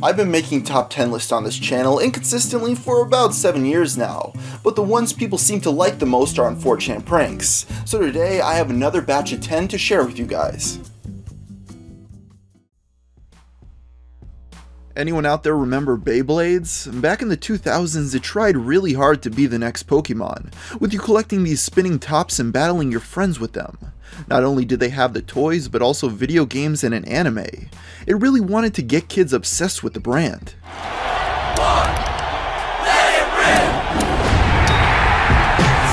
I've been making top 10 lists on this channel inconsistently for about 7 years now, but the ones people seem to like the most are on 4chan pranks, so today I have another batch of 10 to share with you guys. Anyone out there remember Beyblades? Back in the 2000s, it tried really hard to be the next Pokemon, with you collecting these spinning tops and battling your friends with them. Not only did they have the toys, but also video games and an anime. It really wanted to get kids obsessed with the brand. Some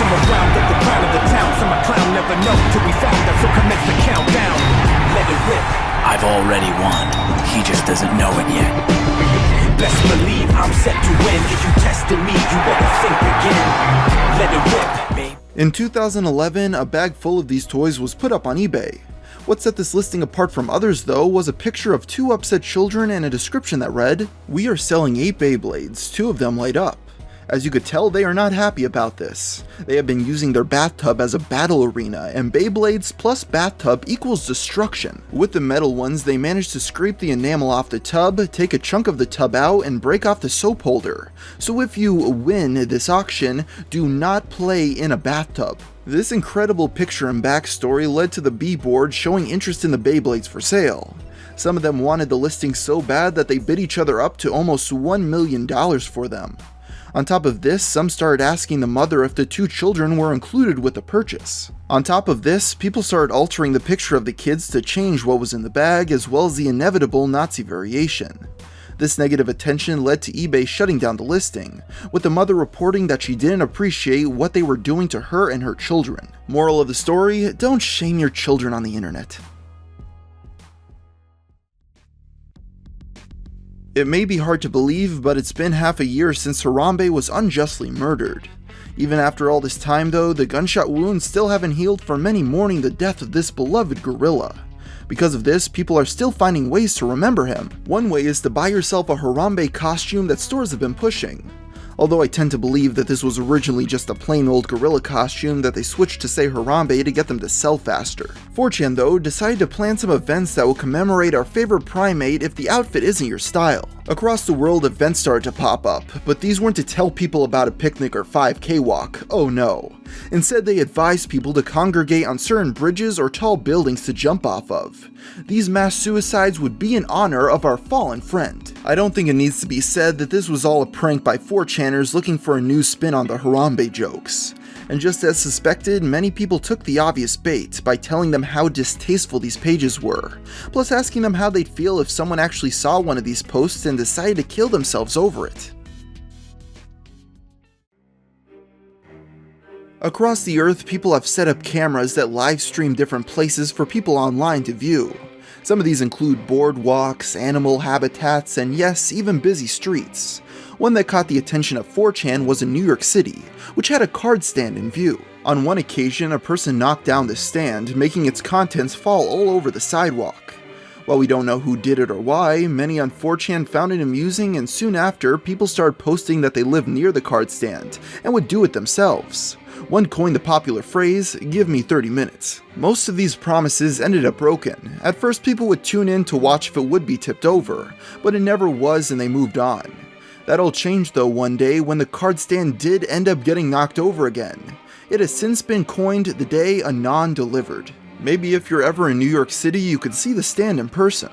around at the crown of the town, some a clown never know till we found us, so commence the countdown. Let it rip. I've already won. He just doesn't know it yet. Best believe I'm set to win. If you tested me, you better think again. Let it rip, babe. In 2011, a bag full of these toys was put up on eBay. What set this listing apart from others though was a picture of 2 upset children and a description that read, "We are selling 8 Beyblades, 2 of them light up." As you could tell, they are not happy about this. They have been using their bathtub as a battle arena, and Beyblades plus bathtub equals destruction. With the metal ones, they managed to scrape the enamel off the tub, take a chunk of the tub out, and break off the soap holder. So if you win this auction, do not play in a bathtub. This incredible picture and backstory led to the B-board showing interest in the Beyblades for sale. Some of them wanted the listing so bad that they bid each other up to almost $1 million for them. On top of this, some started asking the mother if the 2 children were included with the purchase. On top of this, people started altering the picture of the kids to change what was in the bag, as well as the inevitable Nazi variation. This negative attention led to eBay shutting down the listing, with the mother reporting that she didn't appreciate what they were doing to her and her children. Moral of the story, don't shame your children on the internet. It may be hard to believe, but it's been half a year since Harambe was unjustly murdered. Even after all this time though, the gunshot wounds still haven't healed for many mourning the death of this beloved gorilla. Because of this, people are still finding ways to remember him. One way is to buy yourself a Harambe costume that stores have been pushing. Although I tend to believe that this was originally just a plain old gorilla costume that they switched to say Harambe to get them to sell faster. 4chan though decided to plan some events that will commemorate our favorite primate if the outfit isn't your style. Across the world, events started to pop up, but these weren't to tell people about a picnic or 5K walk, oh no. Instead, they advised people to congregate on certain bridges or tall buildings to jump off of. These mass suicides would be in honor of our fallen friend. I don't think it needs to be said that this was all a prank by 4chaners looking for a new spin on the Harambe jokes. And just as suspected, many people took the obvious bait by telling them how distasteful these pages were, plus asking them how they'd feel if someone actually saw one of these posts and decided to kill themselves over it. Across the earth, people have set up cameras that live stream different places for people online to view. Some of these include boardwalks, animal habitats, and yes, even busy streets. One that caught the attention of 4chan was in New York City, which had a card stand in view. On one occasion, a person knocked down the stand, making its contents fall all over the sidewalk. While we don't know who did it or why, many on 4chan found it amusing, and soon after, people started posting that they lived near the card stand and would do it themselves. One coined the popular phrase, "Give me 30 minutes." Most of these promises ended up broken. At first, people would tune in to watch if it would be tipped over, but it never was and they moved on. That all changed though one day when the card stand did end up getting knocked over again. It has since been coined the day Anon delivered. Maybe if you're ever in New York City, you could see the stand in person.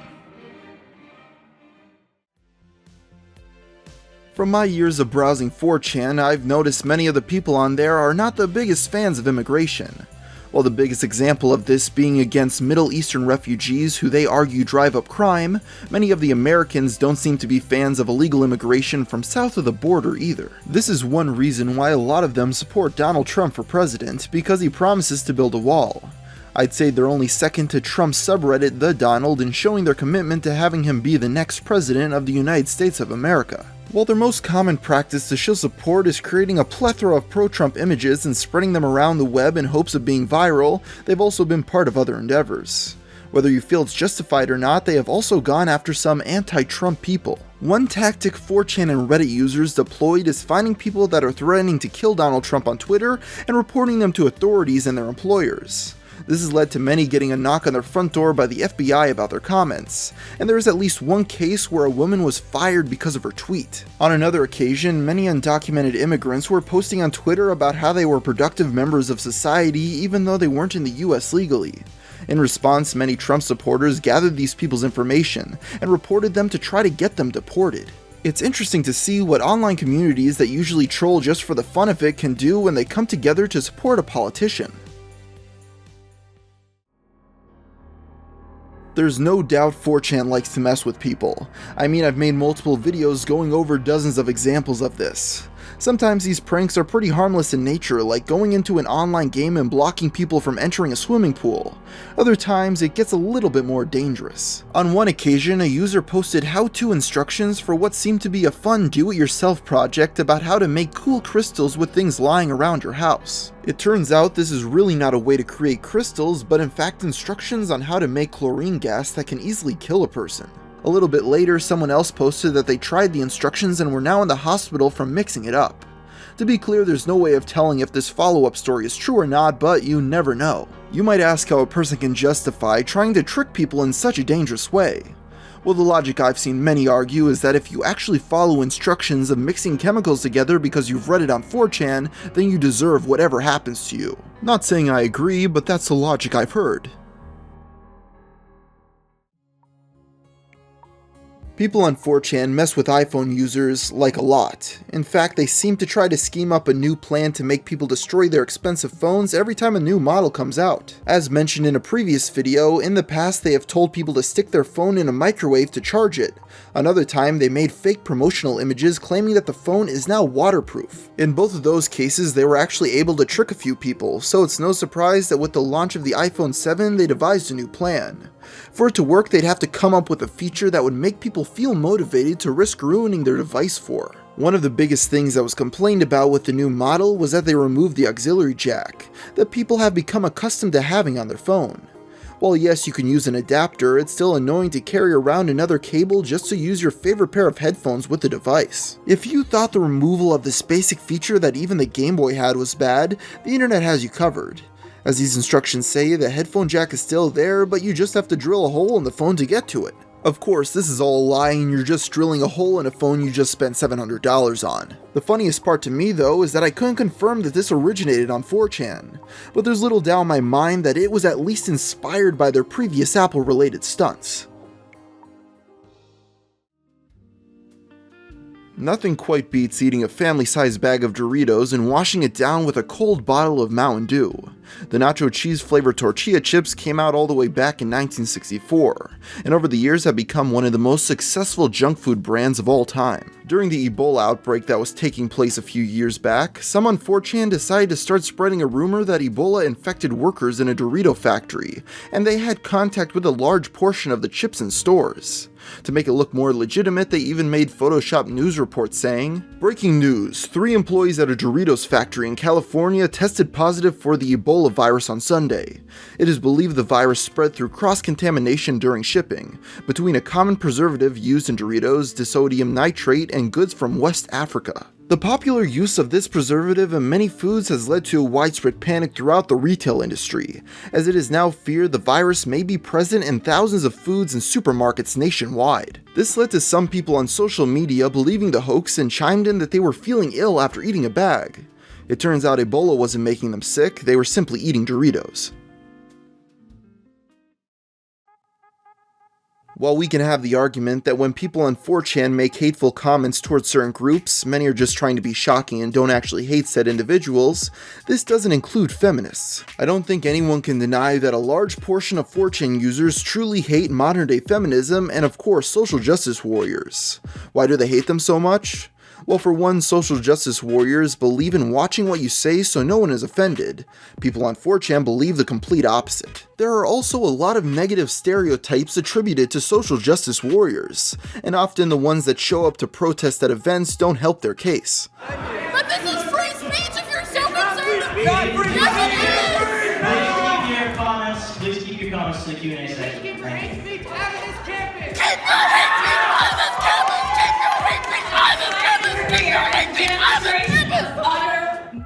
From my years of browsing 4chan, I've noticed many of the people on there are not the biggest fans of immigration. While the biggest example of this being against Middle Eastern refugees who they argue drive up crime, many of the Americans don't seem to be fans of illegal immigration from south of the border either. This is one reason why a lot of them support Donald Trump for president, because he promises to build a wall. I'd say they're only second to Trump's subreddit The Donald in showing their commitment to having him be the next president of the United States of America. While their most common practice to show support is creating a plethora of pro-Trump images and spreading them around the web in hopes of being viral, they've also been part of other endeavors. Whether you feel it's justified or not, they have also gone after some anti-Trump people. One tactic 4chan and Reddit users deployed is finding people that are threatening to kill Donald Trump on Twitter and reporting them to authorities and their employers. This has led to many getting a knock on their front door by the FBI about their comments, and there is at least one case where a woman was fired because of her tweet. On another occasion, many undocumented immigrants were posting on Twitter about how they were productive members of society even though they weren't in the US legally. In response, many Trump supporters gathered these people's information and reported them to try to get them deported. It's interesting to see what online communities that usually troll just for the fun of it can do when they come together to support a politician. There's no doubt 4chan likes to mess with people. I mean, I've made multiple videos going over dozens of examples of this. Sometimes these pranks are pretty harmless in nature, like going into an online game and blocking people from entering a swimming pool. Other times, it gets a little bit more dangerous. On one occasion, a user posted how-to instructions for what seemed to be a fun do-it-yourself project about how to make cool crystals with things lying around your house. It turns out this is really not a way to create crystals, but in fact instructions on how to make chlorine gas that can easily kill a person. A little bit later, someone else posted that they tried the instructions and were now in the hospital from mixing it up. To be clear, there's no way of telling if this follow-up story is true or not, but you never know. You might ask how a person can justify trying to trick people in such a dangerous way. Well, the logic I've seen many argue is that if you actually follow instructions of mixing chemicals together because you've read it on 4chan, then you deserve whatever happens to you. Not saying I agree, but that's the logic I've heard. People on 4chan mess with iPhone users like a lot. In fact, they seem to try to scheme up a new plan to make people destroy their expensive phones every time a new model comes out. As mentioned in a previous video, in the past they have told people to stick their phone in a microwave to charge it. Another time they made fake promotional images claiming that the phone is now waterproof. In both of those cases they were actually able to trick a few people, so it's no surprise that with the launch of the iPhone 7 they devised a new plan. For it to work, they'd have to come up with a feature that would make people feel motivated to risk ruining their device for. One of the biggest things that was complained about with the new model was that they removed the auxiliary jack that people have become accustomed to having on their phone. While yes, you can use an adapter, it's still annoying to carry around another cable just to use your favorite pair of headphones with the device. If you thought the removal of this basic feature that even the Game Boy had was bad, the internet has you covered. As these instructions say, the headphone jack is still there, but you just have to drill a hole in the phone to get to it. Of course, this is all a lie and you're just drilling a hole in a phone you just spent $700 on. The funniest part to me though is that I couldn't confirm that this originated on 4chan, but there's little doubt in my mind that it was at least inspired by their previous Apple related stunts. Nothing quite beats eating a family-sized bag of Doritos and washing it down with a cold bottle of Mountain Dew. The nacho cheese flavored tortilla chips came out all the way back in 1964, and over the years have become one of the most successful junk food brands of all time. During the Ebola outbreak that was taking place a few years back, some on 4chan decided to start spreading a rumor that Ebola infected workers in a Dorito factory, and they had contact with a large portion of the chips in stores. To make it look more legitimate, they even made Photoshop news reports saying, "Breaking news, 3 employees at a Doritos factory in California tested positive for the Ebola virus on Sunday. It is believed the virus spread through cross-contamination during shipping, between a common preservative used in Doritos, disodium nitrate, and goods from West Africa." The popular use of this preservative in many foods has led to a widespread panic throughout the retail industry, as it is now feared the virus may be present in thousands of foods and supermarkets nationwide. This led to some people on social media believing the hoax and chimed in that they were feeling ill after eating a bag. It turns out Ebola wasn't making them sick, they were simply eating Doritos. While we can have the argument that when people on 4chan make hateful comments towards certain groups, many are just trying to be shocking and don't actually hate said individuals, this doesn't include feminists. I don't think anyone can deny that a large portion of 4chan users truly hate modern-day feminism and of course social justice warriors. Why do they hate them so much? Well, for one, social justice warriors believe in watching what you say so no one is offended. People on 4chan believe the complete opposite. There are also a lot of negative stereotypes attributed to social justice warriors, and often the ones that show up to protest at events don't help their case. But this is free speech if you're so concerned! Keep your comments, please keep your comments to the Q&A section. Keep your hate speech out of this campus! Keep your hate speech out of this campus! Keep your hate speech out of this campus! Keep your hate speech out of this campus!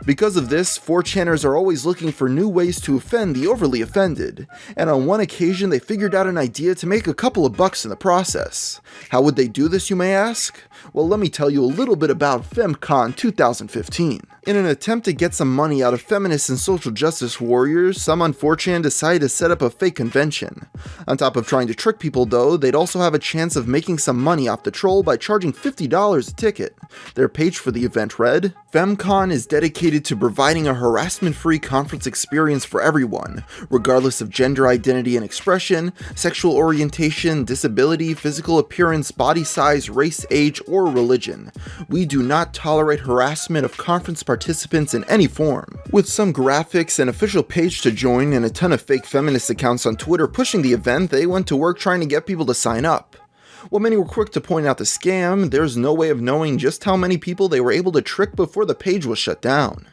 Because of this, 4chaners are always looking for new ways to offend the overly offended, and on one occasion they figured out an idea to make a couple of bucks in the process. How would they do this, you may ask? Well, let me tell you a little bit about Femcon 2015. In an attempt to get some money out of feminists and social justice warriors, some on 4chan decided to set up a fake convention. On top of trying to trick people though, they'd also have a chance of making some money off the troll by charging $50 a ticket. Their page for the event read, "Femcon is dedicated to providing a harassment-free conference experience for everyone, regardless of gender identity and expression, sexual orientation, disability, physical appearance, body size, race, age, or religion. We do not tolerate harassment of conference participants in any form." With some graphics, an official page to join, and a ton of fake feminist accounts on Twitter pushing the event, they went to work trying to get people to sign up. While many were quick to point out the scam, there's no way of knowing just how many people they were able to trick before the page was shut down.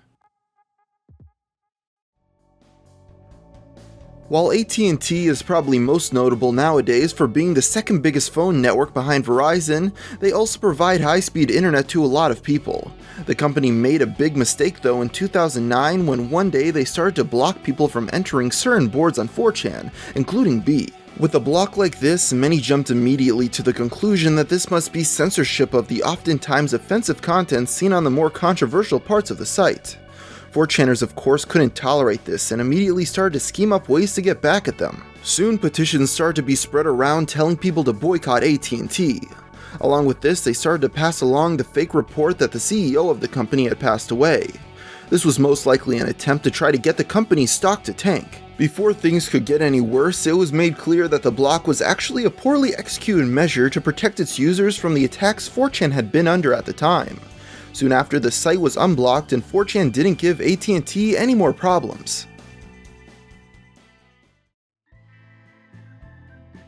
While AT&T is probably most notable nowadays for being the second biggest phone network behind Verizon, they also provide high-speed internet to a lot of people. The company made a big mistake though in 2009 when one day they started to block people from entering certain boards on 4chan, including B. With a block like this, many jumped immediately to the conclusion that this must be censorship of the oftentimes offensive content seen on the more controversial parts of the site. 4chaners of course couldn't tolerate this and immediately started to scheme up ways to get back at them. Soon petitions started to be spread around telling people to boycott AT&T. Along with this, they started to pass along the fake report that the CEO of the company had passed away. This was most likely an attempt to try to get the company's stock to tank. Before things could get any worse, it was made clear that the block was actually a poorly executed measure to protect its users from the attacks 4chan had been under at the time. Soon after, the site was unblocked and 4chan didn't give AT&T any more problems.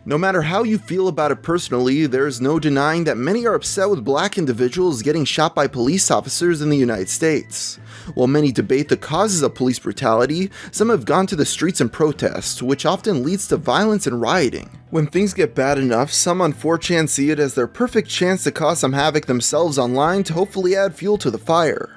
No matter how you feel about it personally, there is no denying that many are upset with black individuals getting shot by police officers in the United States. While many debate the causes of police brutality, some have gone to the streets and protest, which often leads to violence and rioting. When things get bad enough, some on 4chan see it as their perfect chance to cause some havoc themselves online to hopefully add fuel to the fire.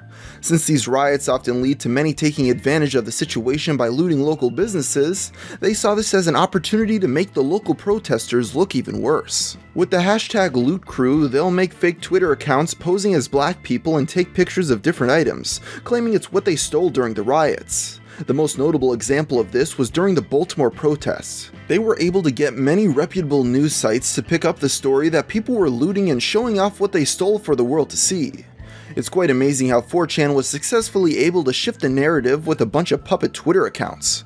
Since these riots often lead to many taking advantage of the situation by looting local businesses, they saw this as an opportunity to make the local protesters look even worse. With the hashtag lootcrew, they'll make fake Twitter accounts posing as black people and take pictures of different items, claiming it's what they stole during the riots. The most notable example of this was during the Baltimore protests. They were able to get many reputable news sites to pick up the story that people were looting and showing off what they stole for the world to see. It's quite amazing how 4chan was successfully able to shift the narrative with a bunch of puppet Twitter accounts.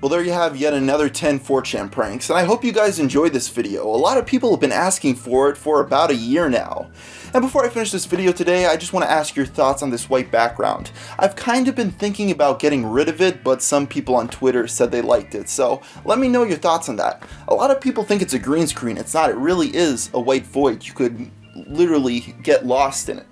Well, there you have yet another 10 4chan pranks, and I hope you guys enjoyed this video. A lot of people have been asking for it for about a year now. And before I finish this video today, I just want to ask your thoughts on this white background. I've kind of been thinking about getting rid of it, but some people on Twitter said they liked it, so let me know your thoughts on that. A lot of people think it's a green screen. It's not. It really is a white void. You could literally get lost in it.